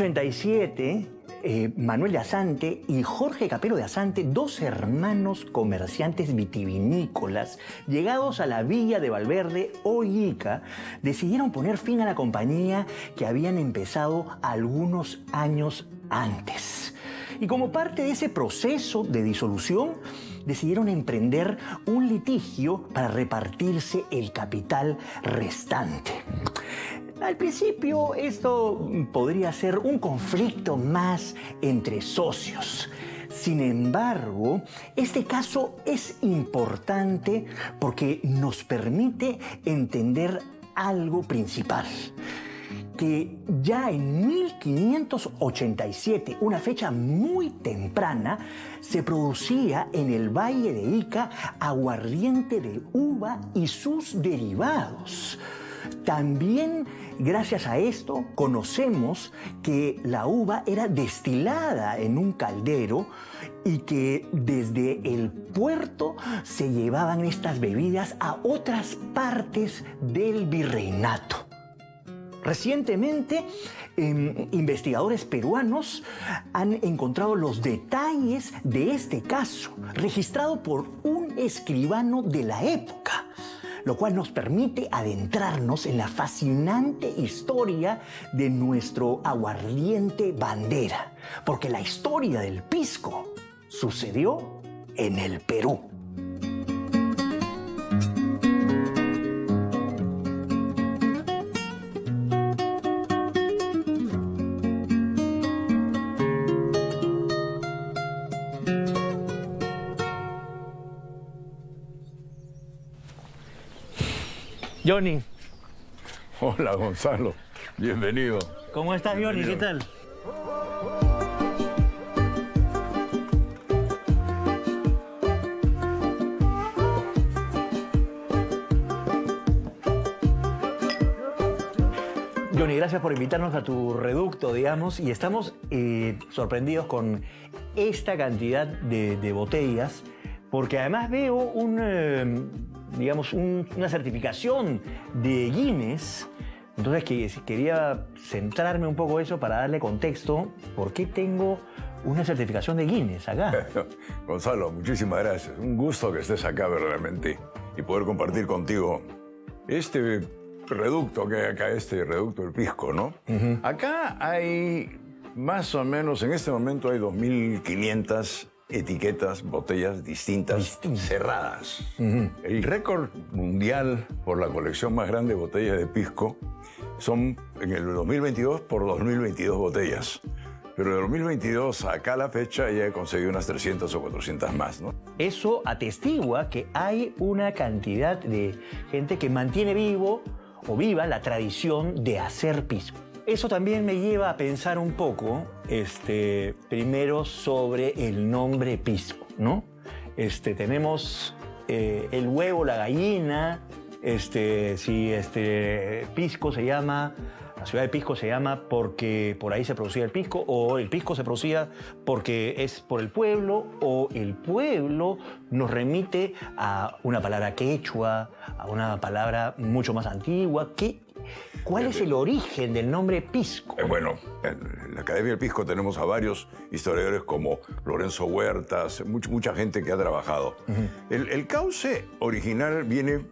1987, Manuel de Asante y Jorge Capelo de Asante, dos hermanos comerciantes vitivinícolas, llegados a la villa de Valverde, hoy Ica, decidieron poner fin a la compañía que habían empezado algunos años antes. Y como parte de ese proceso de disolución, decidieron emprender un litigio para repartirse el capital restante. Al principio esto podría ser un conflicto más entre socios. Sin embargo, este caso es importante porque nos permite entender algo principal. Que ya en 1587, una fecha muy temprana, se producía en el Valle de Ica aguardiente de uva y sus derivados. También, gracias a esto, conocemos que la uva era destilada en un caldero y que desde el puerto se llevaban estas bebidas a otras partes del virreinato. Recientemente, investigadores peruanos han encontrado los detalles de este caso, registrado por un escribano de la época, lo cual nos permite adentrarnos en la fascinante historia de nuestro aguardiente bandera, porque la historia del pisco sucedió en el Perú. Johnny. Hola, Gonzalo. Bienvenido. ¿Cómo estás, Johnny? ¿Qué tal? Johnny, gracias por invitarnos a tu reducto, digamos, y estamos sorprendidos con esta cantidad de botellas, porque además veo una certificación de Guinness. Entonces quería centrarme un poco en eso para darle contexto. ¿Por qué tengo una certificación de Guinness acá? Gonzalo, muchísimas gracias. Un gusto que estés acá verdaderamente y poder compartir contigo este reducto que hay acá, este reducto del pisco, ¿no? Acá hay más o menos, en este momento hay 2.500 etiquetas, botellas distintas, cerradas. El récord mundial por la colección más grande de botellas de pisco son en el 2022 por 2.022 botellas. Pero de 2022 acá a la fecha ya he conseguido unas 300 o 400 más, ¿no? Eso atestigua que hay una cantidad de gente que mantiene viva la tradición de hacer pisco. Eso también me lleva a pensar un poco, primero sobre el nombre pisco, ¿no? Tenemos el huevo, la gallina, si Pisco se llama, la ciudad de Pisco se llama porque por ahí se producía el pisco, o el pisco se producía porque es por el pueblo, o el pueblo nos remite a una palabra quechua, a una palabra mucho más antigua. ¿Cuál es el origen del nombre pisco? Bueno, en la Academia del Pisco tenemos a varios historiadores como Lorenzo Huertas, mucha gente que ha trabajado. El cauce original viene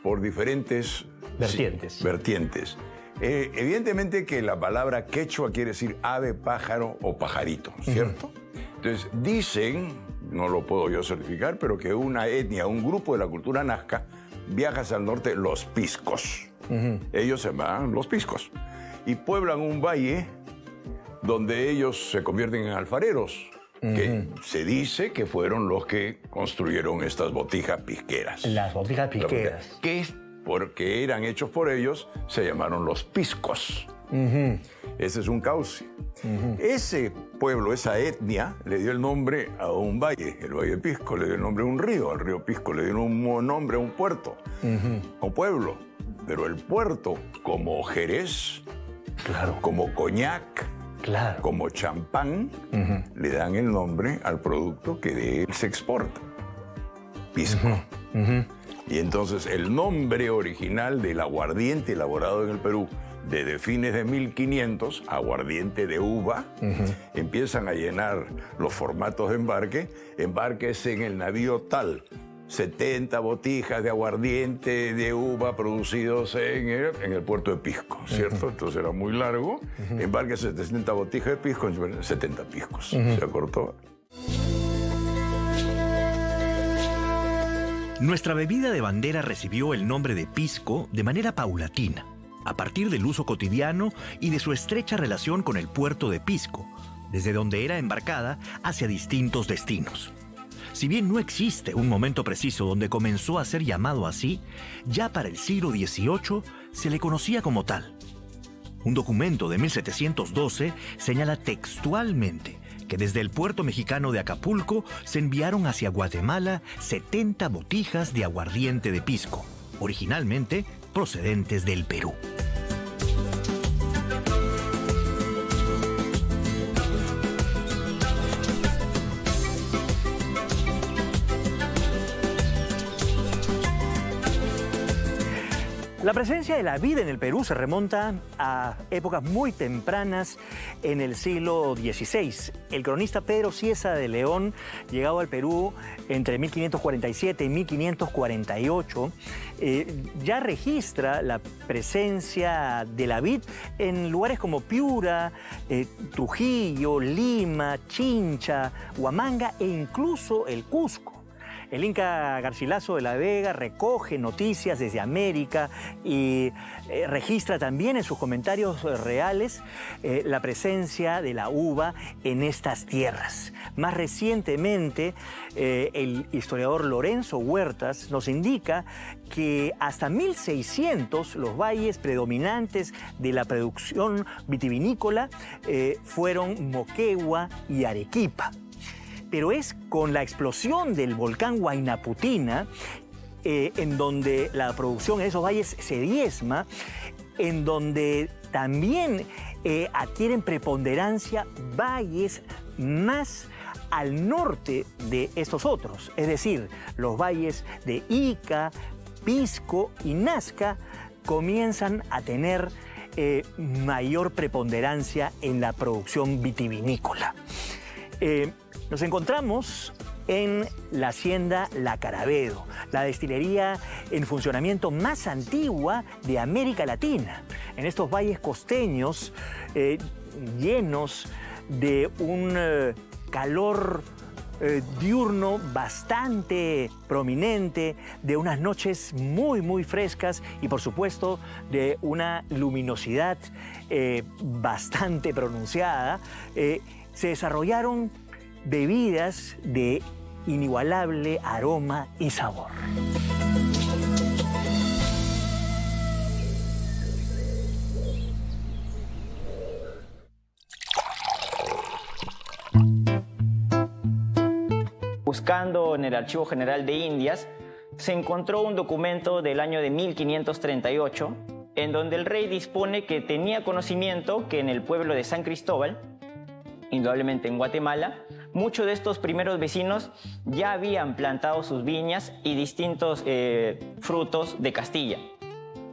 por diferentes vertientes. Evidentemente que la palabra quechua quiere decir ave, pájaro o pajarito, ¿cierto? Entonces dicen, no lo puedo yo certificar, pero que una etnia, un grupo de la cultura nazca viaja hacia el norte, los piscos. Ellos se llaman los piscos y pueblan un valle donde ellos se convierten en alfareros, que se dice que fueron los que construyeron estas botijas pisqueras. Las botijas pisqueras. Que porque eran hechos por ellos, se llamaron los piscos. Ese es un cauce. Ese pueblo, esa etnia, le dio el nombre a un valle. El Valle de Pisco le dio el nombre a un río. Al río Pisco le dio un nombre a un puerto, a un pueblo. Pero el puerto, como Jerez, como coñac, como champán, le dan el nombre al producto que de él se exporta. Pisco. Y entonces el nombre original del aguardiente elaborado en el Perú desde fines de 1500, aguardiente de uva, empiezan a llenar los formatos de embarque, embarques en el navío tal, 70 botijas de aguardiente de uva producidos en el puerto de Pisco, ¿cierto? Entonces era muy largo, embarques de 70 botijas de pisco, 70 piscos, se acortó. Nuestra bebida de bandera recibió el nombre de pisco de manera paulatina, a partir del uso cotidiano y de su estrecha relación con el puerto de Pisco, desde donde era embarcada hacia distintos destinos. Si bien no existe un momento preciso donde comenzó a ser llamado así, ya para el siglo XVIII se le conocía como tal. Un documento de 1712 señala textualmente que desde el puerto mexicano de Acapulco se enviaron hacia Guatemala 70 botijas de aguardiente de pisco, originalmente procedentes del Perú. La presencia de la vid en el Perú se remonta a épocas muy tempranas en el siglo XVI. El cronista Pedro Cieza de León, llegado al Perú entre 1547 y 1548, ya registra la presencia de la vid en lugares como Piura, Trujillo, Lima, Chincha, Huamanga e incluso el Cusco. El Inca Garcilaso de la Vega recoge noticias desde América y registra también en sus comentarios reales la presencia de la uva en estas tierras. Más recientemente, el historiador Lorenzo Huertas nos indica que hasta 1600 los valles predominantes de la producción vitivinícola fueron Moquegua y Arequipa. Pero es con la explosión del volcán Huayna Putina, en donde la producción en esos valles se diezma, en donde también adquieren preponderancia valles más al norte de estos otros. Es decir, los valles de Ica, Pisco y Nazca comienzan a tener mayor preponderancia en la producción vitivinícola. Nos encontramos en la hacienda La Caravedo, la destilería en funcionamiento más antigua de América Latina. En estos valles costeños llenos de un calor diurno bastante prominente, de unas noches muy frescas y por supuesto de una luminosidad bastante pronunciada, se desarrollaron bebidas de inigualable aroma y sabor. Buscando en el Archivo General de Indias, se encontró un documento del año de 1538 en donde el rey dispone que tenía conocimiento que en el pueblo de San Cristóbal, indudablemente en Guatemala, muchos de estos primeros vecinos ya habían plantado sus viñas y distintos frutos de Castilla,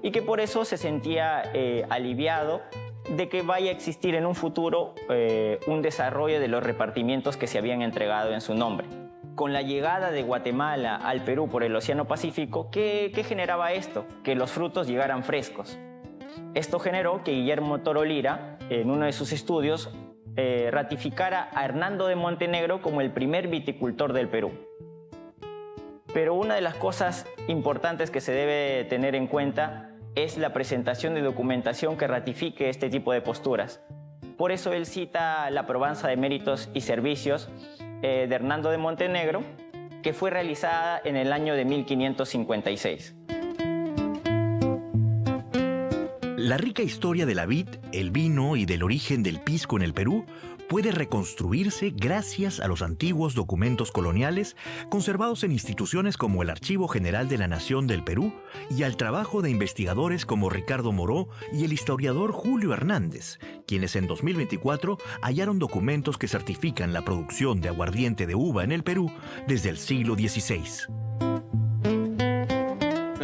y que por eso se sentía aliviado de que vaya a existir en un futuro un desarrollo de los repartimientos que se habían entregado en su nombre. Con la llegada de Guatemala al Perú por el Océano Pacífico, ¿qué generaba esto? Que los frutos llegaran frescos. Esto generó que Guillermo Toro Lira, en uno de sus estudios, ratificara a Hernando de Montenegro como el primer viticultor del Perú. Pero una de las cosas importantes que se debe tener en cuenta es la presentación de documentación que ratifique este tipo de posturas. Por eso él cita la probanza de méritos y servicios de Hernando de Montenegro, que fue realizada en el año de 1556. La rica historia de la vid, el vino y del origen del pisco en el Perú puede reconstruirse gracias a los antiguos documentos coloniales conservados en instituciones como el Archivo General de la Nación del Perú y al trabajo de investigadores como Ricardo Moró y el historiador Julio Hernández, quienes en 2024 hallaron documentos que certifican la producción de aguardiente de uva en el Perú desde el siglo XVI.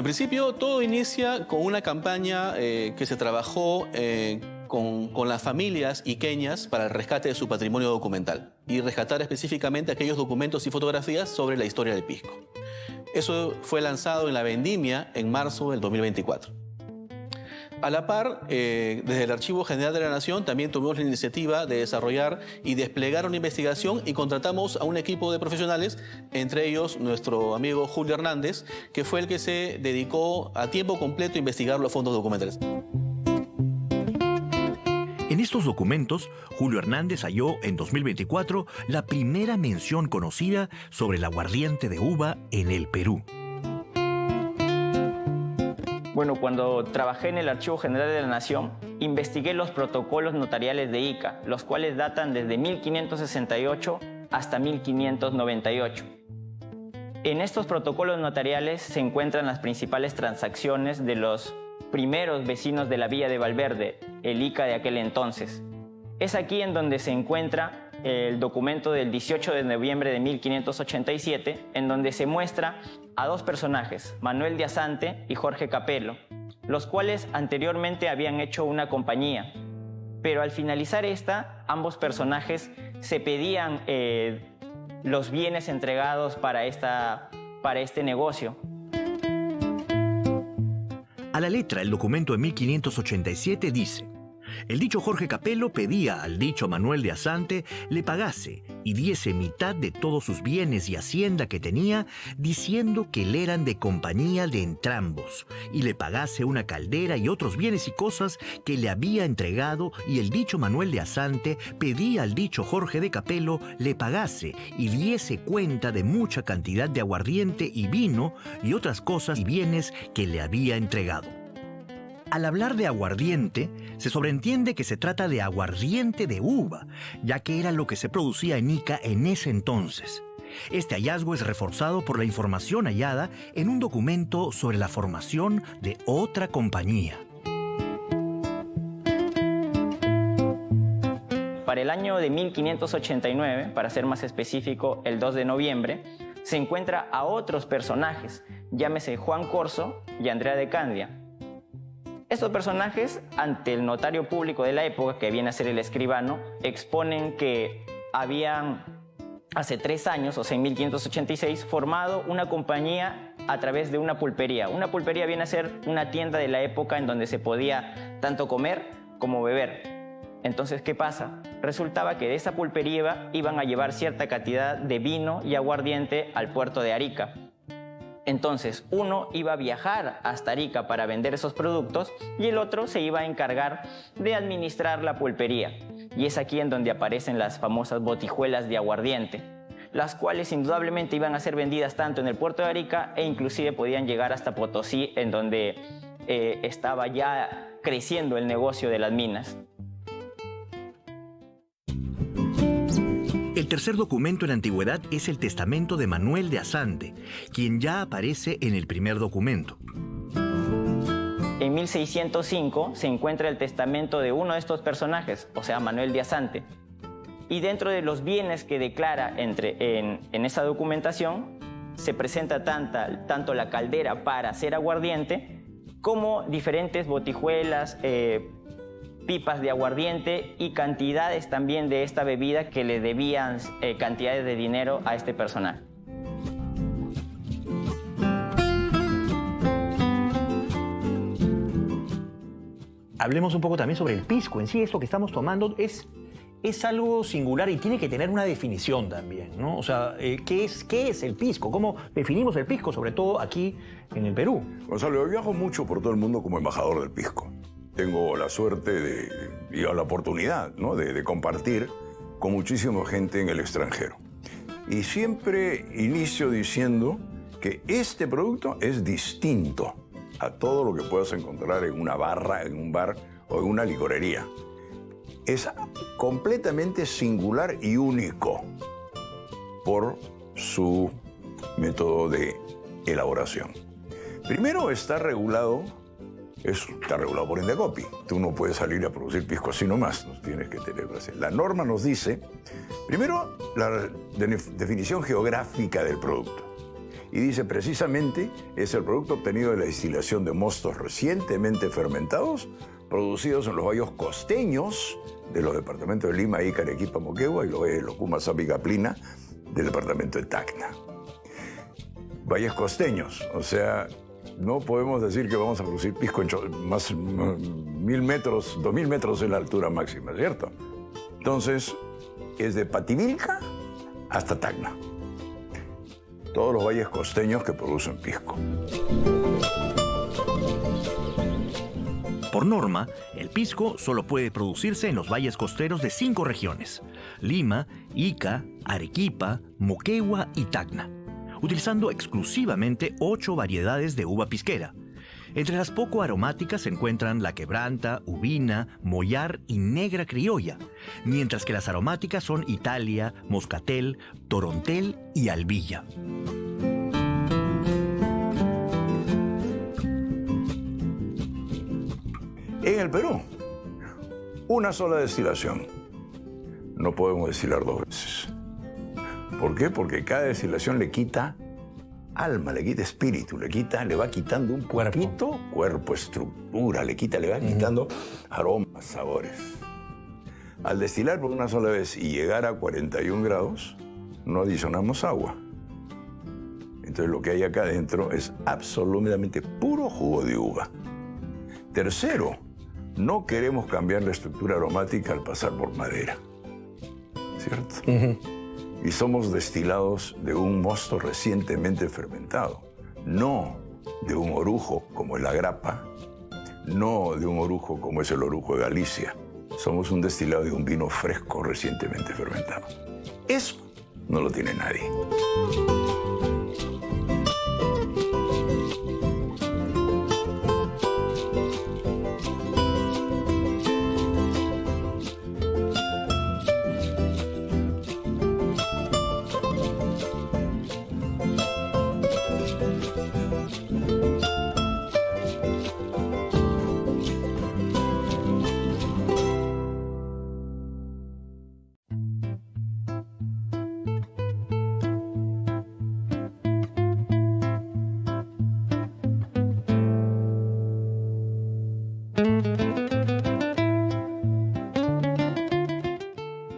principio todo inicia con una campaña que se trabajó con las familias iqueñas para el rescate de su patrimonio documental y rescatar específicamente aquellos documentos y fotografías sobre la historia del pisco. Eso fue lanzado en la vendimia en marzo del 2024. A la par, desde el Archivo General de la Nación también tuvimos la iniciativa de desarrollar y desplegar una investigación y contratamos a un equipo de profesionales, entre ellos nuestro amigo Julio Hernández, que fue el que se dedicó a tiempo completo a investigar los fondos documentales. En estos documentos, Julio Hernández halló en 2024 la primera mención conocida sobre el aguardiente de uva en el Perú. Bueno, cuando trabajé en el Archivo General de la Nación, investigué los protocolos notariales de Ica, los cuales datan desde 1568 hasta 1598. En estos protocolos notariales se encuentran las principales transacciones de los primeros vecinos de la villa de Valverde, el Ica de aquel entonces. Es aquí en donde se encuentra el documento del 18 de noviembre de 1587, en donde se muestra a dos personajes, Manuel de Asante y Jorge Capello, los cuales anteriormente habían hecho una compañía. Pero al finalizar esta, ambos personajes se pedían los bienes entregados para este negocio. A la letra, el documento de 1587 dice: el dicho Jorge Capello pedía al dicho Manuel de Asante le pagase y diese mitad de todos sus bienes y hacienda que tenía, diciendo que le eran de compañía de entrambos, y le pagase una caldera y otros bienes y cosas que le había entregado, y el dicho Manuel de Asante pedía al dicho Jorge de Capello le pagase y diese cuenta de mucha cantidad de aguardiente y vino y otras cosas y bienes que le había entregado. Al hablar de aguardiente, se sobreentiende que se trata de aguardiente de uva, ya que era lo que se producía en Ica en ese entonces. Este hallazgo es reforzado por la información hallada en un documento sobre la formación de otra compañía. Para el año de 1589, para ser más específico, el 2 de noviembre, se encuentra a otros personajes, llámese Juan Corso y Andrea de Candia. Estos personajes, ante el notario público de la época, que viene a ser el escribano, exponen que habían, hace 3 años, o sea, en 1586, formado una compañía a través de una pulpería. Una pulpería viene a ser una tienda de la época en donde se podía tanto comer como beber. Entonces, ¿qué pasa? Resultaba que de esa pulpería iban a llevar cierta cantidad de vino y aguardiente al puerto de Arica. Entonces, uno iba a viajar hasta Arica para vender esos productos y el otro se iba a encargar de administrar la pulpería. Y es aquí en donde aparecen las famosas botijuelas de aguardiente, las cuales indudablemente iban a ser vendidas tanto en el puerto de Arica e inclusive podían llegar hasta Potosí, en donde estaba ya creciendo el negocio de las minas. El tercer documento en antigüedad es el testamento de Manuel de Asante, quien ya aparece en el primer documento. En 1605 se encuentra el testamento de uno de estos personajes, o sea, Manuel de Asante. Y dentro de los bienes que declara en esa documentación, se presenta tanto la caldera para hacer aguardiente, como diferentes botijuelas, pipas de aguardiente y cantidades también de esta bebida que le debían cantidades de dinero a este personaje. Hablemos un poco también sobre el pisco. En sí, esto que estamos tomando es algo singular y tiene que tener una definición también, ¿no? O sea, ¿qué es el pisco? ¿Cómo definimos el pisco, sobre todo aquí en el Perú? Gonzalo, yo viajo mucho por todo el mundo como embajador del pisco. Tengo la suerte y la oportunidad, ¿no?, de compartir con muchísima gente en el extranjero. Y siempre inicio diciendo que este producto es distinto a todo lo que puedas encontrar en una barra, en un bar o en una licorería. Es completamente singular y único por su método de elaboración. Primero está regulado por Indecopi. Tú no puedes salir a producir pisco así nomás, nos tienes que tener presente. La norma nos dice, primero, la definición geográfica del producto. y dice precisamente es el producto obtenido de la destilación de mostos recientemente fermentados, producidos en los valles costeños de los departamentos de Lima, Ica, Arequipa, Moquegua y los valles de Locuma, Sapi y Caplina del departamento de Tacna. Valles costeños, o sea, no podemos decir que vamos a producir pisco en más 1000 metros, 2000 metros en la altura máxima, ¿cierto? Entonces, es de Pativilca hasta Tacna. Todos los valles costeños que producen pisco. Por norma, el pisco solo puede producirse en los valles costeros de 5 regiones: Lima, Ica, Arequipa, Moquegua y Tacna, utilizando exclusivamente 8 variedades de uva pisquera. Entre las poco aromáticas se encuentran la quebranta, uvina, mollar y negra criolla, mientras que las aromáticas son Italia, moscatel, torontel y albilla. En el Perú, una sola destilación. No podemos destilar 2 veces. ¿Por qué? Porque cada destilación le quita alma, le quita espíritu, le va quitando un poquito cuerpo, estructura, le va quitando aromas, sabores. Al destilar por una sola vez y llegar a 41 grados, no adicionamos agua. Entonces lo que hay acá adentro es absolutamente puro jugo de uva. Tercero, no queremos cambiar la estructura aromática al pasar por madera, ¿cierto? Y somos destilados de un mosto recientemente fermentado, no de un orujo como el agrapa, no de un orujo como es el orujo de Galicia. Somos un destilado de un vino fresco recientemente fermentado. Eso no lo tiene nadie.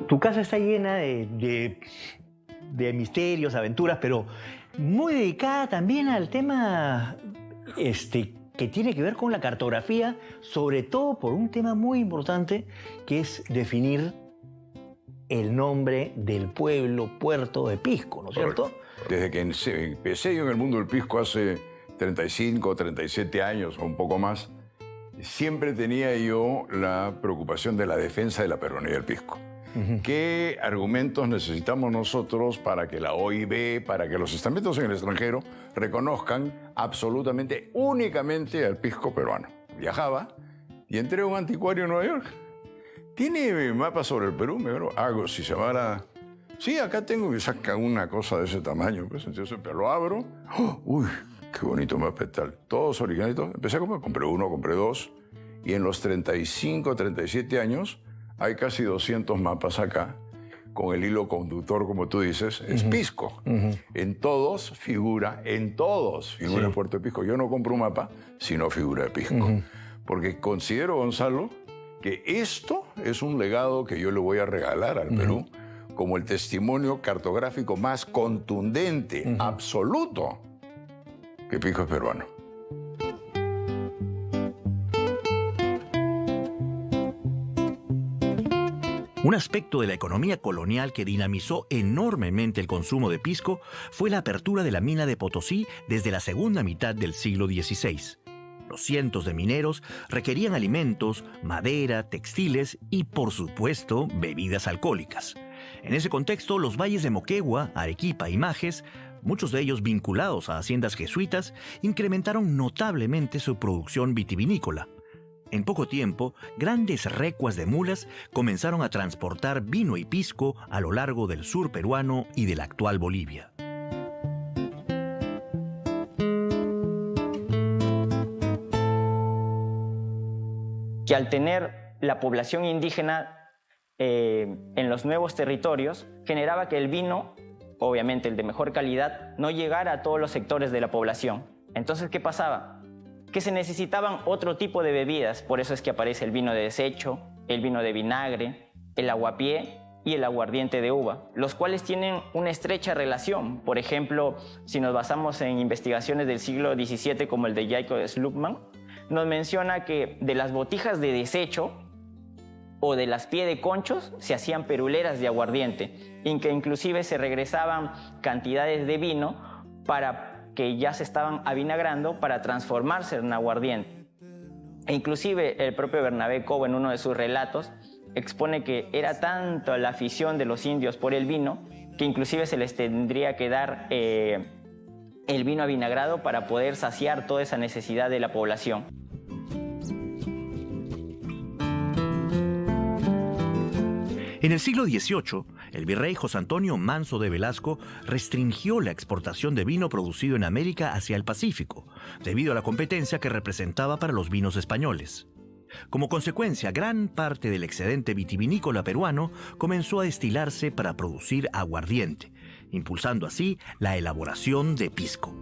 Tu casa está llena de misterios, aventuras, pero muy dedicada también al tema que tiene que ver con la cartografía, sobre todo por un tema muy importante, que es definir el nombre del puerto de Pisco, ¿no es cierto? Desde que empecé yo en el mundo del pisco hace 35 o 37 años o un poco más, siempre tenía yo la preocupación de la defensa de la perronía del pisco. ¿Qué argumentos necesitamos nosotros para que la OIB, para que los estamentos en el extranjero reconozcan absolutamente, únicamente al pisco peruano? Viajaba y entré a un anticuario en Nueva York. ¿Tiene mapas sobre el Perú? Me dijo, hago, si se llamara... Sí, acá tengo, y saca una cosa de ese tamaño. Pues, entonces, pero lo abro. ¡Oh! ¡Uy! Qué bonito mapa y tal. Todos originales. Empecé a comprar, compré uno, compré dos. Y en los 35, 37 años... hay casi 200 mapas acá, con el hilo conductor, como tú dices, es Pisco. En todos figura Puerto de Pisco. Yo no compro un mapa si no figura de Pisco. Porque considero, Gonzalo, que esto es un legado que yo le voy a regalar al Perú como el testimonio cartográfico más contundente, absoluto, que Pisco es peruano. Un aspecto de la economía colonial que dinamizó enormemente el consumo de pisco fue la apertura de la mina de Potosí desde la segunda mitad del siglo XVI. Los cientos de mineros requerían alimentos, madera, textiles y, por supuesto, bebidas alcohólicas. En ese contexto, los valles de Moquegua, Arequipa y Majes, muchos de ellos vinculados a haciendas jesuitas, incrementaron notablemente su producción vitivinícola. En poco tiempo, grandes recuas de mulas comenzaron a transportar vino y pisco a lo largo del sur peruano y de la actual Bolivia. Que al tener la población indígena en los nuevos territorios, generaba que el vino obviamente el de mejor calidad, no llegara a todos los sectores de la población. Entonces, ¿qué pasaba? Que se necesitaban otro tipo de bebidas, por eso es que aparece el vino de desecho, el vino de vinagre, el aguapié y el aguardiente de uva, los cuales tienen una estrecha relación. Por ejemplo, si nos basamos en investigaciones del siglo XVII como el de Jacob Slootman, nos menciona que de las botijas de desecho o de las pie de conchos se hacían peruleras de aguardiente, en que inclusive se regresaban cantidades de vino para que ya se estaban avinagrando para transformarse en aguardiente. E inclusive el propio Bernabé Cobo, en uno de sus relatos, expone que era tanto la afición de los indios por el vino que inclusive se les tendría que dar el vino avinagrado para poder saciar toda esa necesidad de la población. En el siglo XVIII, el virrey José Antonio Manso de Velasco restringió la exportación de vino producido en América hacia el Pacífico, debido a la competencia que representaba para los vinos españoles. Como consecuencia, gran parte del excedente vitivinícola peruano comenzó a destilarse para producir aguardiente, impulsando así la elaboración de pisco.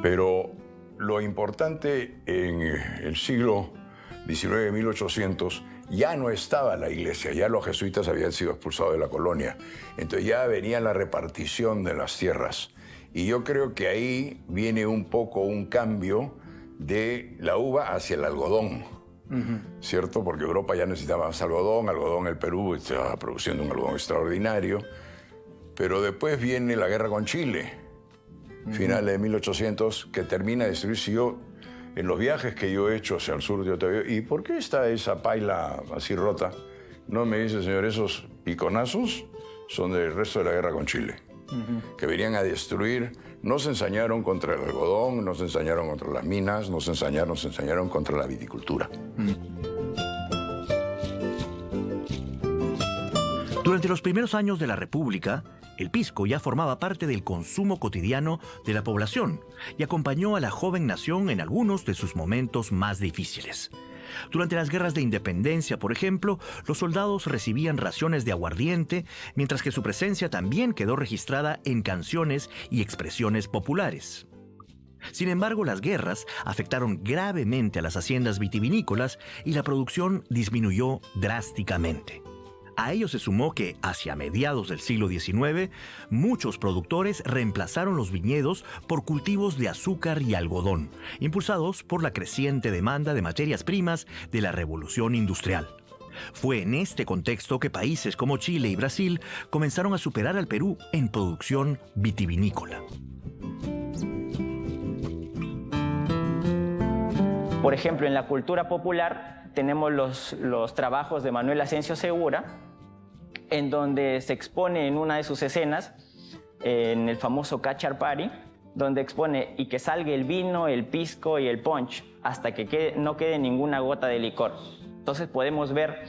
Pero lo importante en el siglo XIX, 1800, ya no estaba la iglesia, ya los jesuitas habían sido expulsados de la colonia. Entonces ya venía la repartición de las tierras. Y yo creo que ahí viene un poco un cambio de la uva hacia el algodón, ¿cierto? Porque Europa ya necesitaba más algodón, el Perú estaba produciendo un algodón extraordinario. Pero después viene la guerra con Chile, finales de 1800, que termina de destruirse. Yo, en los viajes que yo he hecho hacia el sur, yo te digo, ¿y por qué está esa paila así rota? No, me dice, señor, esos piconazos son del resto de la guerra con Chile, que venían a destruir. No se ensañaron contra el algodón, no se ensañaron contra las minas, no se ensañaron contra la viticultura. Durante los primeros años de la República, el pisco ya formaba parte del consumo cotidiano de la población y acompañó a la joven nación en algunos de sus momentos más difíciles. Durante las guerras de independencia, por ejemplo, los soldados recibían raciones de aguardiente, mientras que su presencia también quedó registrada en canciones y expresiones populares. Sin embargo, las guerras afectaron gravemente a las haciendas vitivinícolas y la producción disminuyó drásticamente. A ello se sumó que, hacia mediados del siglo XIX, muchos productores reemplazaron los viñedos por cultivos de azúcar y algodón, impulsados por la creciente demanda de materias primas de la revolución industrial. Fue en este contexto que países como Chile y Brasil comenzaron a superar al Perú en producción vitivinícola. Por ejemplo, en la cultura popular tenemos los trabajos de Manuel Asensio Segura, en donde se expone en una de sus escenas, en el famoso Cachar Party, donde expone y que salga el vino, el pisco y el punch, hasta que no quede ninguna gota de licor. Entonces podemos ver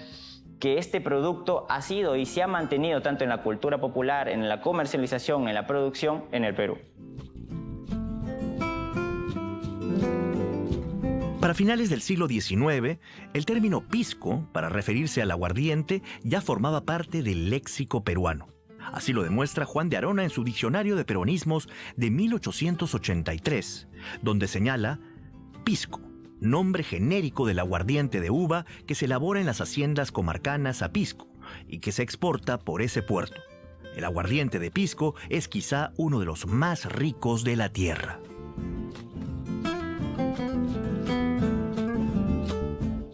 que este producto ha sido y se ha mantenido tanto en la cultura popular, en la comercialización, en la producción, en el Perú. Para finales del siglo XIX, el término pisco, para referirse al aguardiente, ya formaba parte del léxico peruano. Así lo demuestra Juan de Arona en su Diccionario de Peruanismos de 1883, donde señala pisco, nombre genérico del aguardiente de uva que se elabora en las haciendas comarcanas a Pisco y que se exporta por ese puerto. El aguardiente de Pisco es quizá uno de los más ricos de la tierra.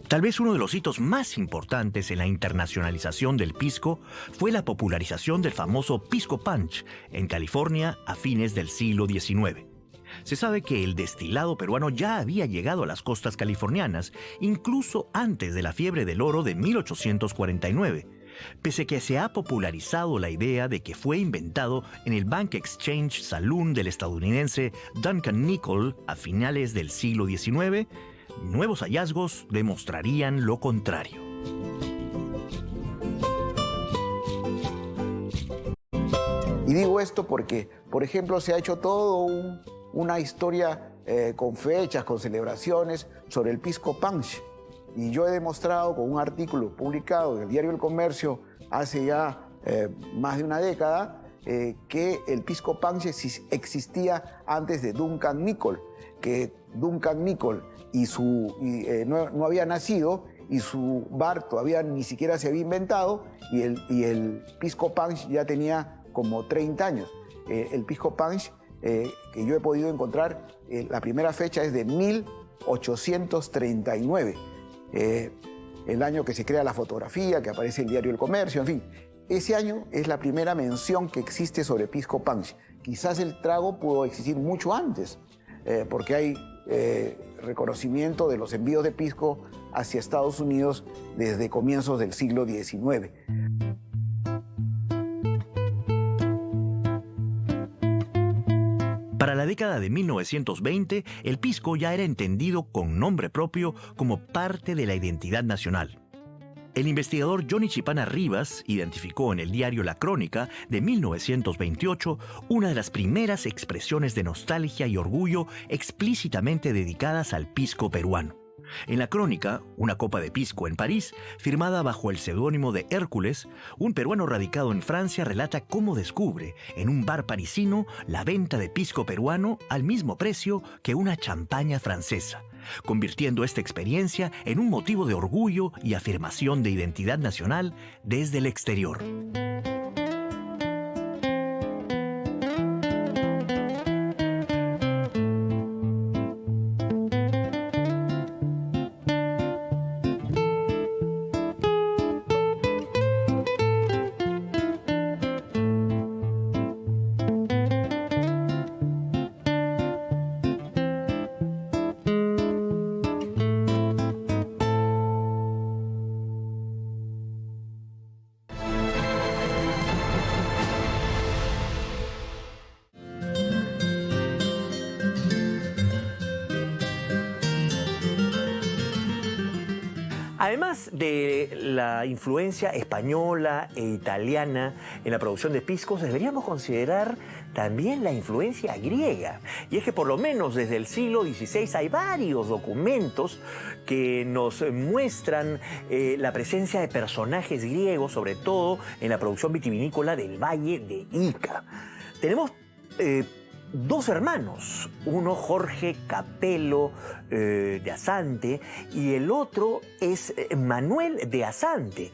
Tal vez uno de los hitos más importantes en la internacionalización del pisco fue la popularización del famoso Pisco Punch en California a fines del siglo XIX. Se sabe que el destilado peruano ya había llegado a las costas californianas, incluso antes de la fiebre del oro de 1849, pese que se ha popularizado la idea de que fue inventado en el Bank Exchange Saloon del estadounidense Duncan Nichol a finales del siglo XIX. Nuevos hallazgos demostrarían lo contrario. Y digo esto porque, por ejemplo, se ha hecho toda una historia con fechas, con celebraciones sobre el Pisco Punch. y yo he demostrado con un artículo publicado en el diario El Comercio hace ya más de una década que el pisco punch existía antes de Duncan Nicol, que Duncan Nicol no había nacido y su bar todavía ni siquiera se había inventado y el pisco punch ya tenía como 30 años. El pisco punch que yo he podido encontrar, la primera fecha es de 1839, el año que se crea la fotografía, que aparece en el diario El Comercio, en fin. Ese año es la primera mención que existe sobre pisco punch. Quizás el trago pudo existir mucho antes, porque hay reconocimiento de los envíos de pisco hacia Estados Unidos desde comienzos del siglo XIX. Para la década de 1920, el pisco ya era entendido con nombre propio como parte de la identidad nacional. El investigador Johnny Chipana Rivas identificó en el diario La Crónica de 1928 una de las primeras expresiones de nostalgia y orgullo explícitamente dedicadas al pisco peruano. En La Crónica, una copa de pisco en París, firmada bajo el seudónimo de Hércules, un peruano radicado en Francia relata cómo descubre en un bar parisino la venta de pisco peruano al mismo precio que una champaña francesa, convirtiendo esta experiencia en un motivo de orgullo y afirmación de identidad nacional desde el exterior. Además de la influencia española e italiana en la producción de piscos, deberíamos considerar también la influencia griega. Y es que por lo menos desde el siglo XVI hay varios documentos que nos muestran la presencia de personajes griegos, sobre todo en la producción vitivinícola del Valle de Ica. Tenemos dos hermanos, uno Jorge Capello de Asante y el otro es Manuel de Asante.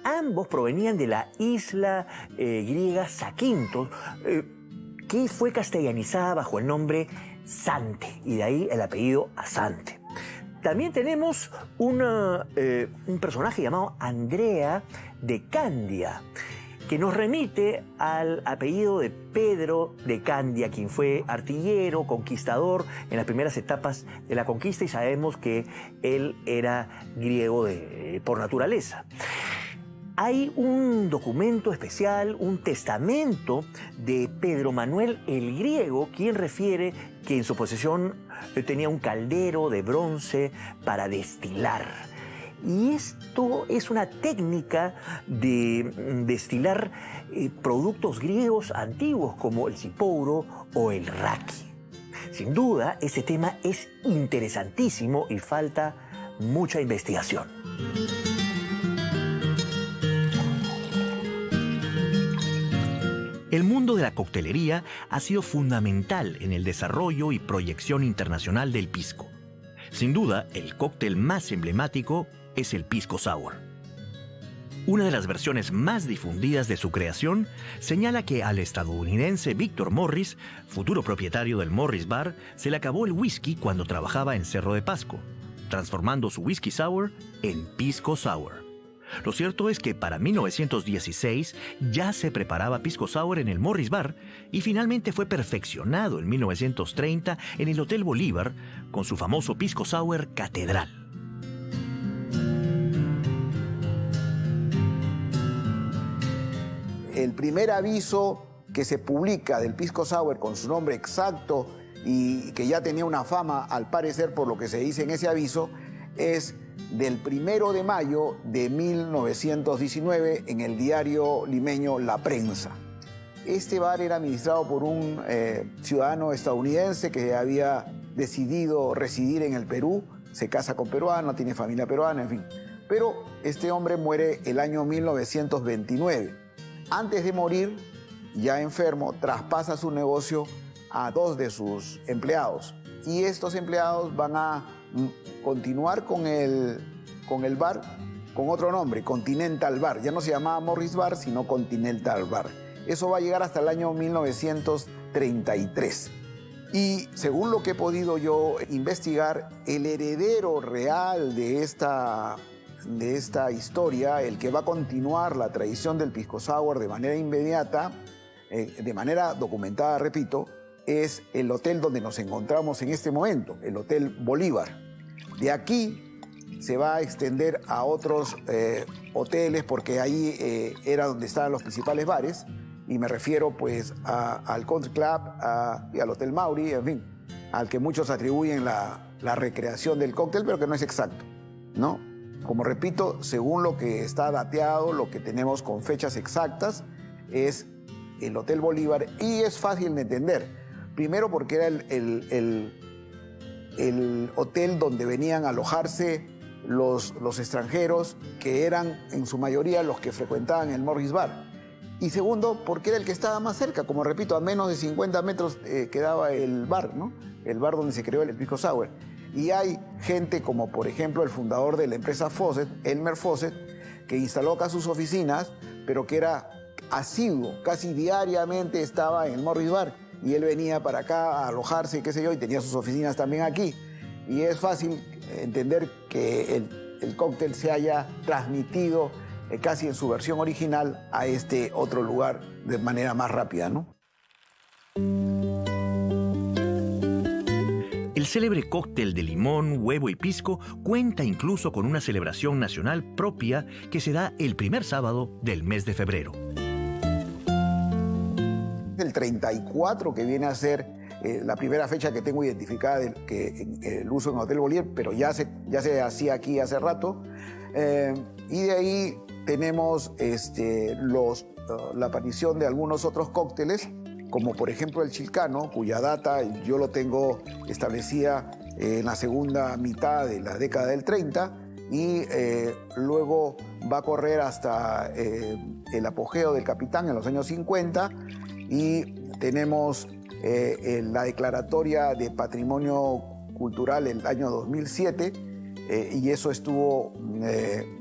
Ambos provenían de la isla griega Zakynthos, que fue castellanizada bajo el nombre Zante, y de ahí el apellido Asante. También tenemos un personaje llamado Andrea de Candia, que nos remite al apellido de Pedro de Candia, quien fue artillero, conquistador en las primeras etapas de la conquista, y sabemos que él era griego por naturaleza. Hay un documento especial, un testamento de Pedro Manuel el Griego, quien refiere que en su posesión tenía un caldero de bronce para destilar. Y esto es una técnica de destilar productos griegos antiguos como el cipouro o el raki. Sin duda, este tema es interesantísimo y falta mucha investigación. El mundo de la coctelería ha sido fundamental en el desarrollo y proyección internacional del pisco. Sin duda, el cóctel más emblemático es el Pisco Sour. Una de las versiones más difundidas de su creación señala que al estadounidense Victor Morris, futuro propietario del Morris Bar, se le acabó el whisky cuando trabajaba en Cerro de Pasco, transformando su whisky sour en Pisco Sour. Lo cierto es que para 1916 ya se preparaba Pisco Sour en el Morris Bar y finalmente fue perfeccionado en 1930 en el Hotel Bolívar con su famoso Pisco Sour Catedral. El primer aviso que se publica del Pisco Sour con su nombre exacto y que ya tenía una fama, al parecer, por lo que se dice en ese aviso, es del 1 de mayo de 1919 en el diario limeño La Prensa. Este bar era administrado por un ciudadano estadounidense que había decidido residir en el Perú se casa con peruano, tiene familia peruana, en fin. Pero este hombre muere el año 1929. Antes de morir, ya enfermo, traspasa su negocio a 2 de sus empleados. Y estos empleados van a continuar con el bar con otro nombre, Continental Bar. Ya no se llamaba Morris Bar, sino Continental Bar. Eso va a llegar hasta el año 1933. Y según lo que he podido yo investigar, el heredero real de esta historia, el que va a continuar la tradición del pisco sour de manera inmediata, de manera documentada, repito, es el hotel donde nos encontramos en este momento, el Hotel Bolívar. De aquí se va a extender a otros hoteles, porque ahí era donde estaban los principales bares, y me refiero pues al Country Club y al Hotel Mauri, en fin, al que muchos atribuyen la recreación del cóctel, pero que no es exacto, ¿no? Como repito, según lo que está dateado, lo que tenemos con fechas exactas, es el Hotel Bolívar, y es fácil de entender. Primero porque era el hotel donde venían a alojarse los extranjeros, que eran en su mayoría los que frecuentaban el Morris Bar. Y segundo, porque era el que estaba más cerca. Como repito, a menos de 50 metros quedaba el bar, ¿no? El bar donde se creó el pisco sour. Y hay gente como, por ejemplo, el fundador de la empresa Fawcett, Elmer Fawcett, que instaló acá sus oficinas, pero que era asiduo, casi diariamente estaba en el Morris Bar. Y él venía para acá a alojarse, qué sé yo, y tenía sus oficinas también aquí. Y es fácil entender que el cóctel se haya transmitido casi en su versión original a este otro lugar de manera más rápida, ¿no? El célebre cóctel de limón, huevo y pisco cuenta incluso con una celebración nacional propia que se da el primer sábado del mes de febrero. El 34, que viene a ser la primera fecha que tengo identificada el uso en Hotel Bolívar, pero ya se hacía aquí hace rato. Y de ahí tenemos la aparición de algunos otros cócteles, como por ejemplo el chilcano, cuya data yo lo tengo establecida en la segunda mitad de la década del 30, y luego va a correr hasta el apogeo del Capitán en los años 50, y tenemos la declaratoria de Patrimonio Cultural el año 2007, y eso estuvo,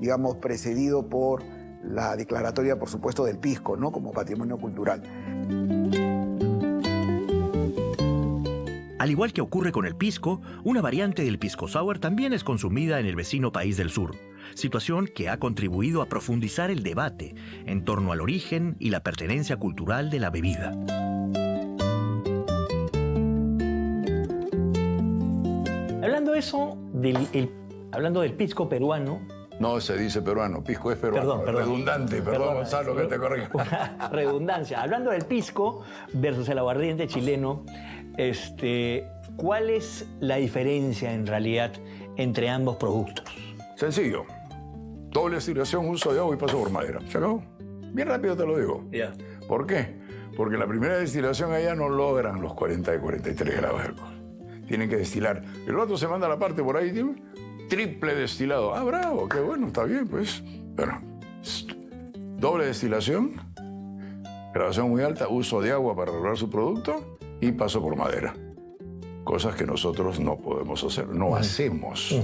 digamos, precedido por la declaratoria, por supuesto, del pisco, ¿no? Como patrimonio cultural. Al igual que ocurre con el pisco, una variante del pisco sour también es consumida en el vecino país del sur, situación que ha contribuido a profundizar el debate en torno al origen y la pertenencia cultural de la bebida. Hablando del pisco peruano. No se dice peruano, pisco es peruano. Perdón. Redundante, perdón Gonzalo, que te corrija. Redundancia. Hablando del pisco versus el aguardiente chileno, ¿cuál es la diferencia en realidad entre ambos productos? Sencillo. Doble destilación, uso de agua y paso por madera. ¿Se acabó? Bien rápido te lo digo. Ya. ¿Por qué? Porque la primera destilación allá no logran los 40 y 43 grados de alcohol. Tienen que destilar. El otro se manda la parte por ahí, triple destilado. Ah, bravo, qué bueno, está bien, pues. Pero, doble destilación, graduación muy alta, uso de agua para lograr su producto y paso por madera. Cosas que nosotros no podemos hacer, no hacemos.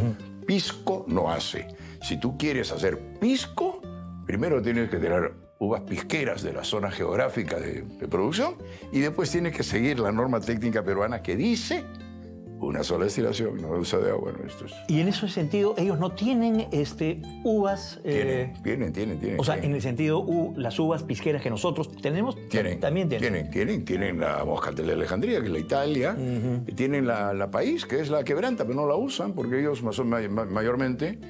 Pisco no hace. Si tú quieres hacer pisco, primero tienes que tener uvas pisqueras de la zona geográfica de producción, y después tienes que seguir la norma técnica peruana que dice una sola destilación, no uso de agua. Esto es... Y en ese sentido, ellos no tienen uvas... Tienen. O sea, en el sentido, las uvas pisqueras que nosotros tenemos, también tienen. Tienen la Moscatel de Alejandría, que es la Italia. Tienen la País, que es la quebranta, pero no la usan porque ellos mayormente...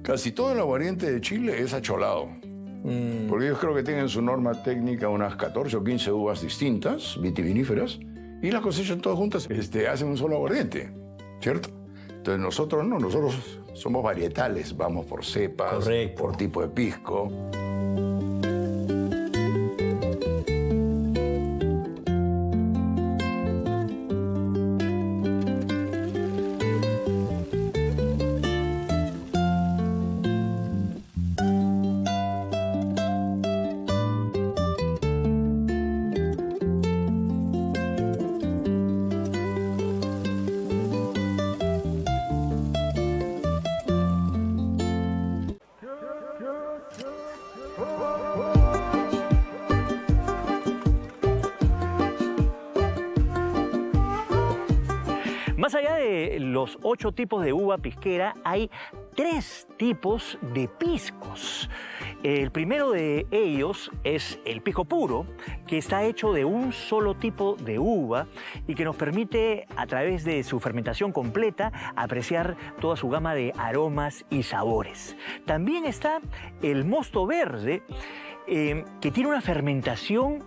Casi todo el aguardiente de Chile es acholado. Porque ellos creo que tienen su norma técnica unas 14 o 15 uvas distintas, vitiviníferas, y las cosechan todas juntas, hacen un solo aguardiente, ¿cierto? Entonces nosotros no, nosotros somos varietales, vamos por cepas, correcto, por tipo de pisco. Más allá de los 8 tipos de uva pisquera, hay 3 tipos de piscos. El primero de ellos es el pisco puro, que está hecho de un solo tipo de uva y que nos permite, a través de su fermentación completa, apreciar toda su gama de aromas y sabores. También está el mosto verde, que tiene una fermentación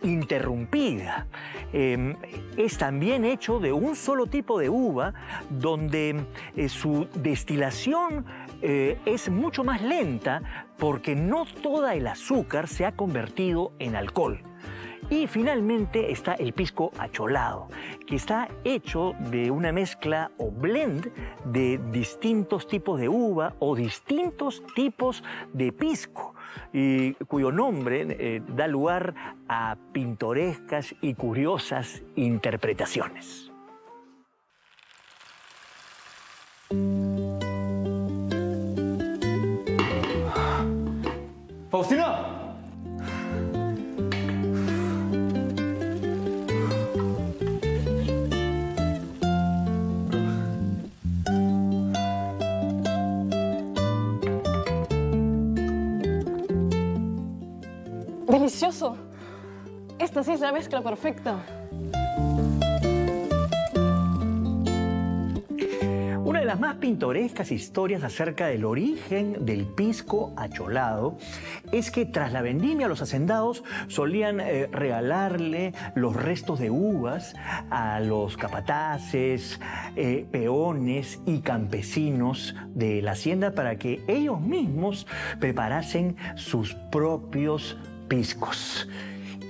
interrumpida. Es también hecho de un solo tipo de uva, donde su destilación es mucho más lenta porque no toda el azúcar se ha convertido en alcohol. Y finalmente está el pisco acholado, que está hecho de una mezcla o blend de distintos tipos de uva o distintos tipos de pisco, y cuyo nombre da lugar a pintorescas y curiosas interpretaciones. ¡Faustino! ¡Delicioso! Esta sí es la mezcla perfecta. Una de las más pintorescas historias acerca del origen del pisco acholado es que tras la vendimia los hacendados solían regalarle los restos de uvas a los capataces, peones y campesinos de la hacienda para que ellos mismos preparasen sus propios piscos.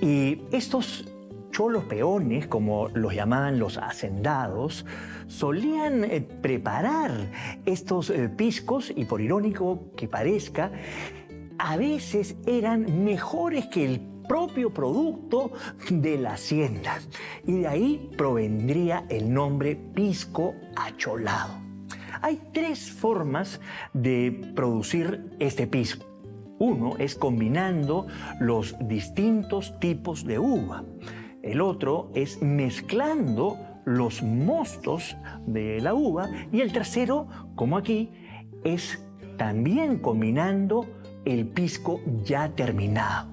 Y estos cholos peones, como los llamaban los hacendados, solían preparar estos piscos, y por irónico que parezca, a veces eran mejores que el propio producto de la hacienda. Y de ahí provendría el nombre pisco acholado. Hay 3 formas de producir este pisco. Uno es combinando los distintos tipos de uva. El otro es mezclando los mostos de la uva. Y el tercero, como aquí, es también combinando el pisco ya terminado.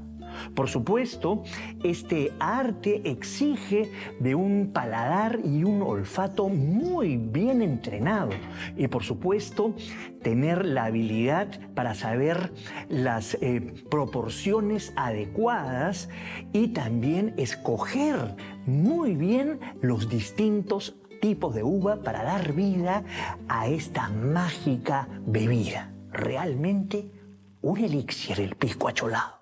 Por supuesto, este arte exige de un paladar y un olfato muy bien entrenado. Y por supuesto, tener la habilidad para saber las proporciones adecuadas y también escoger muy bien los distintos tipos de uva para dar vida a esta mágica bebida. Realmente un elixir el pisco acholado.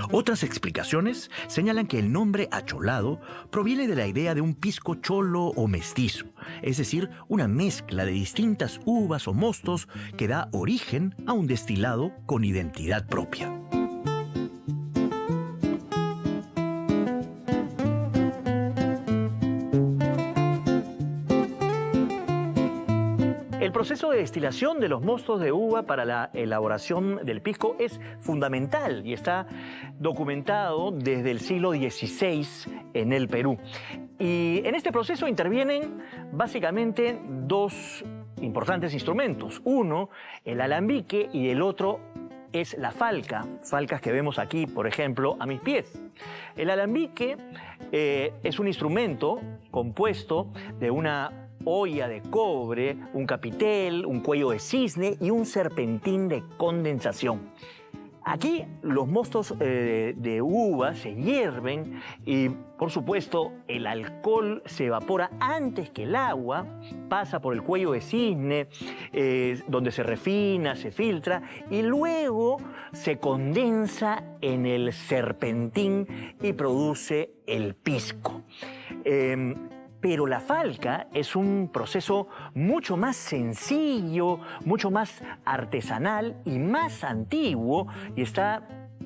Otras explicaciones señalan que el nombre acholado proviene de la idea de un pisco cholo o mestizo, es decir, una mezcla de distintas uvas o mostos que da origen a un destilado con identidad propia. El proceso de destilación de los mostos de uva para la elaboración del pisco es fundamental y está documentado desde el siglo XVI en el Perú. Y en este proceso intervienen básicamente 2 importantes instrumentos. Uno, el alambique, y el otro es la falca, falcas que vemos aquí, por ejemplo, a mis pies. El alambique es un instrumento compuesto de una olla de cobre, un capitel, un cuello de cisne y un serpentín de condensación. Aquí los mostos de uva se hierven y, por supuesto, el alcohol se evapora antes que el agua, pasa por el cuello de cisne, donde se refina, se filtra y luego se condensa en el serpentín y produce el pisco. Pero la falca es un proceso mucho más sencillo, mucho más artesanal y más antiguo, y está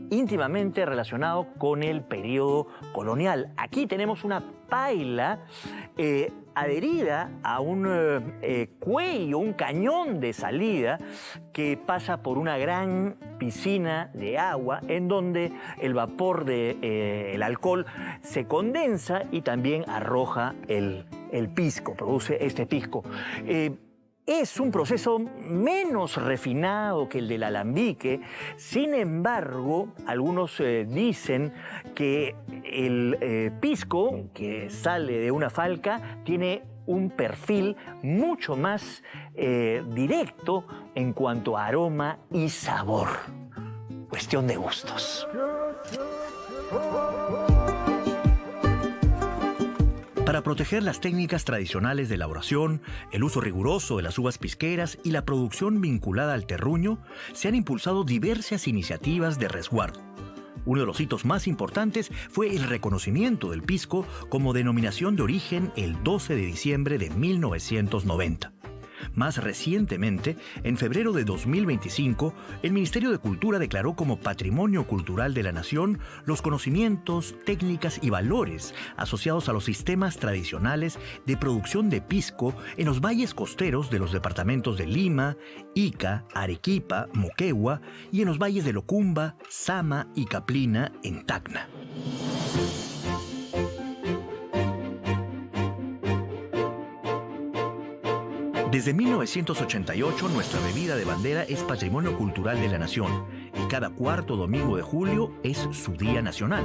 íntimamente relacionado con el periodo colonial. Aquí tenemos una paila adherida a un cuello, un cañón de salida que pasa por una gran piscina de agua en donde el vapor del alcohol se condensa y también arroja el pisco, produce este pisco. Es un proceso menos refinado que el del alambique. Sin embargo, algunos dicen que el pisco que sale de una falca tiene un perfil mucho más directo en cuanto a aroma y sabor. Cuestión de gustos. Para proteger las técnicas tradicionales de elaboración, el uso riguroso de las uvas pisqueras y la producción vinculada al terruño, se han impulsado diversas iniciativas de resguardo. Uno de los hitos más importantes fue el reconocimiento del pisco como denominación de origen el 12 de diciembre de 1990. Más recientemente, en febrero de 2025, el Ministerio de Cultura declaró como Patrimonio Cultural de la Nación los conocimientos, técnicas y valores asociados a los sistemas tradicionales de producción de pisco en los valles costeros de los departamentos de Lima, Ica, Arequipa, Moquegua y en los valles de Locumba, Sama y Caplina en Tacna. Desde 1988, nuestra bebida de bandera es Patrimonio Cultural de la Nación y cada cuarto domingo de julio es su Día Nacional.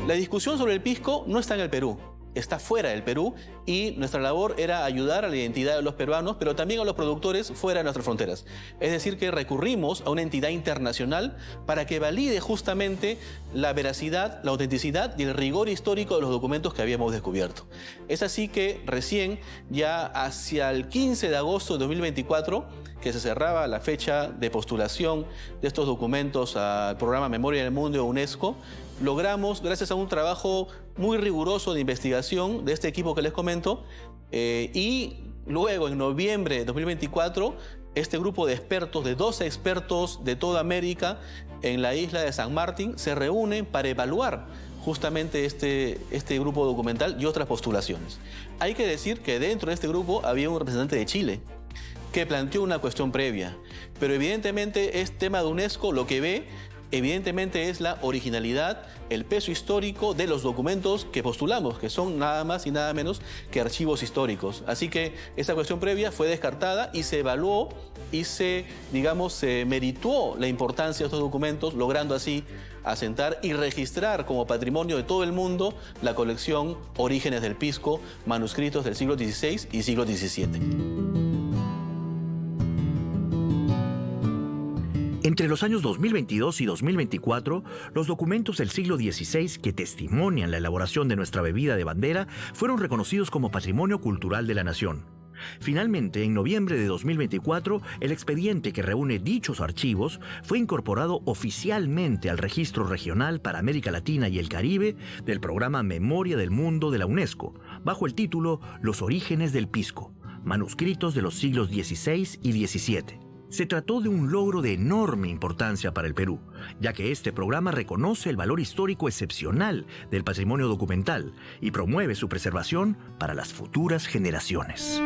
La discusión sobre el pisco no está en el Perú, está fuera del Perú y nuestra labor era ayudar a la identidad de los peruanos, pero también a los productores fuera de nuestras fronteras. Es decir, que recurrimos a una entidad internacional para que valide justamente la veracidad, la autenticidad y el rigor histórico de los documentos que habíamos descubierto. Es así que recién, ya hacia el 15 de agosto de 2024, que se cerraba la fecha de postulación de estos documentos al programa Memoria del Mundo de UNESCO, logramos, gracias a un trabajo muy riguroso de investigación de este equipo que les comento, y luego en noviembre de 2024, este grupo de expertos, de 12 expertos de toda América en la isla de San Martín, se reúnen para evaluar justamente este grupo documental y otras postulaciones. Hay que decir que dentro de este grupo había un representante de Chile que planteó una cuestión previa, pero evidentemente es tema de UNESCO, lo que ve evidentemente es la originalidad, el peso histórico de los documentos que postulamos, que son nada más y nada menos que archivos históricos. Así que esa cuestión previa fue descartada y se evaluó y se meritó la importancia de estos documentos, logrando así asentar y registrar como patrimonio de todo el mundo la colección Orígenes del Pisco, manuscritos del siglo XVI y siglo XVII. Entre los años 2022 y 2024, los documentos del siglo XVI que testimonian la elaboración de nuestra bebida de bandera fueron reconocidos como Patrimonio Cultural de la Nación. Finalmente, en noviembre de 2024, el expediente que reúne dichos archivos fue incorporado oficialmente al Registro Regional para América Latina y el Caribe del programa Memoria del Mundo de la UNESCO, bajo el título Los Orígenes del Pisco, manuscritos de los siglos XVI y XVII. Se trató de un logro de enorme importancia para el Perú, ya que este programa reconoce el valor histórico excepcional del patrimonio documental y promueve su preservación para las futuras generaciones.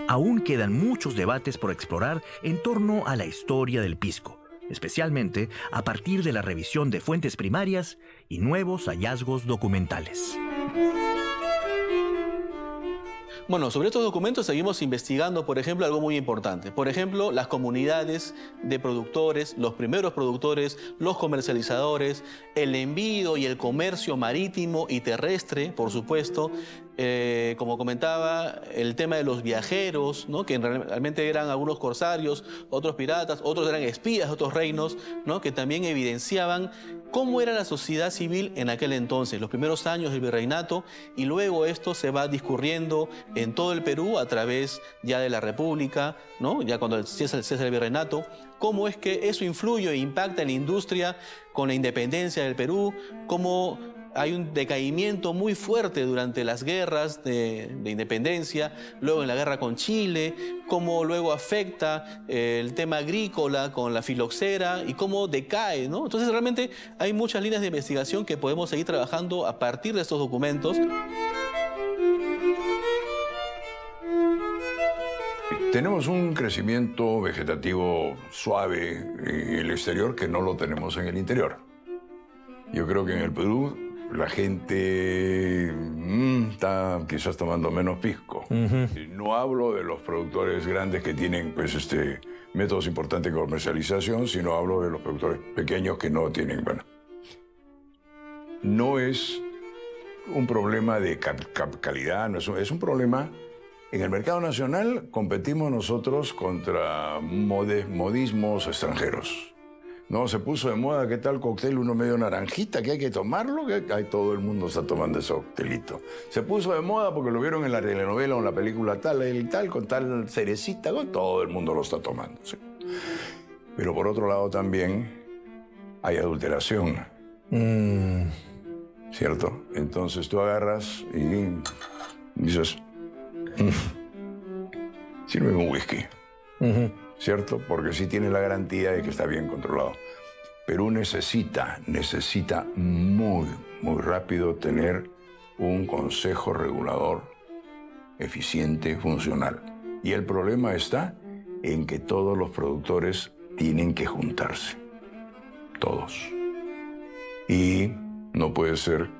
Aún quedan muchos debates por explorar en torno a la historia del pisco, especialmente a partir de la revisión de fuentes primarias y nuevos hallazgos documentales. Bueno, sobre estos documentos seguimos investigando, por ejemplo, algo muy importante. Por ejemplo, las comunidades de productores, los primeros productores, los comercializadores, el envío y el comercio marítimo y terrestre, por supuesto. Como comentaba, el tema de los viajeros, ¿no? Que realmente eran algunos corsarios, otros piratas, otros eran espías de otros reinos, ¿no? Que también evidenciaban cómo era la sociedad civil en aquel entonces, los primeros años del virreinato, y luego esto se va discurriendo en todo el Perú a través ya de la República, ¿no? Ya cuando cesa el virreinato, cómo es que eso influye e impacta en la industria con la independencia del Perú, cómo hay un decaimiento muy fuerte durante las guerras de independencia, luego en la guerra con Chile, cómo luego afecta el tema agrícola con la filoxera y cómo decae, ¿no? Entonces realmente hay muchas líneas de investigación que podemos seguir trabajando a partir de estos documentos. Tenemos un crecimiento vegetativo suave en el exterior que no lo tenemos en el interior. Yo creo que en el Perú la gente está quizás tomando menos pisco. No hablo de los productores grandes que tienen pues, métodos importantes de comercialización, sino hablo de los productores pequeños que no tienen. Bueno, no es un problema de calidad, no es un problema. En el mercado nacional competimos nosotros contra modismos extranjeros. No, se puso de moda, ¿qué tal cóctel uno medio naranjita? ¿Que hay que tomarlo? Que todo el mundo está tomando ese coctelito. Se puso de moda porque lo vieron en la telenovela o en la película tal y tal, con tal cerecita, todo el mundo lo está tomando. ¿Sí? Pero por otro lado también hay adulteración. ¿Cierto? Entonces tú agarras y dices... Sirve un whisky, ¿cierto? Porque sí tiene la garantía de que está bien controlado. Perú necesita muy rápido tener un consejo regulador eficiente, funcional. Y el problema está en que todos los productores tienen que juntarse. Todos. Y no puede ser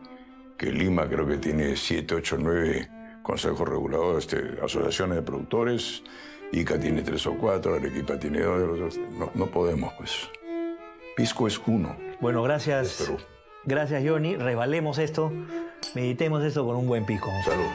que Lima creo que tiene 7, 8, 9... consejos reguladores, asociaciones de productores, Ica tiene 3 o 4, Arequipa tiene 2, no podemos, pues. Pisco es uno. Bueno, gracias. Gracias, Johnny. Revalemos esto, meditemos esto con un buen pisco. Salud.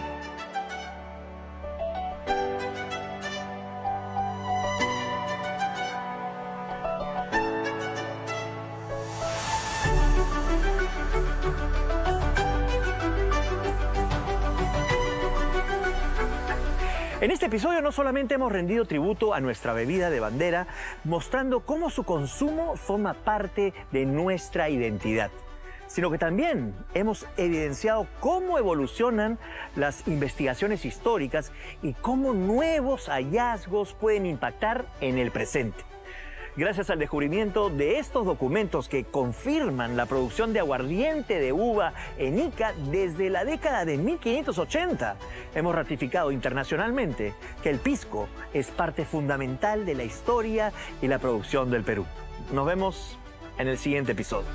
En este episodio no solamente hemos rendido tributo a nuestra bebida de bandera, mostrando cómo su consumo forma parte de nuestra identidad, sino que también hemos evidenciado cómo evolucionan las investigaciones históricas y cómo nuevos hallazgos pueden impactar en el presente. Gracias al descubrimiento de estos documentos que confirman la producción de aguardiente de uva en Ica desde la década de 1580, hemos ratificado internacionalmente que el pisco es parte fundamental de la historia y la producción del Perú. Nos vemos en el siguiente episodio.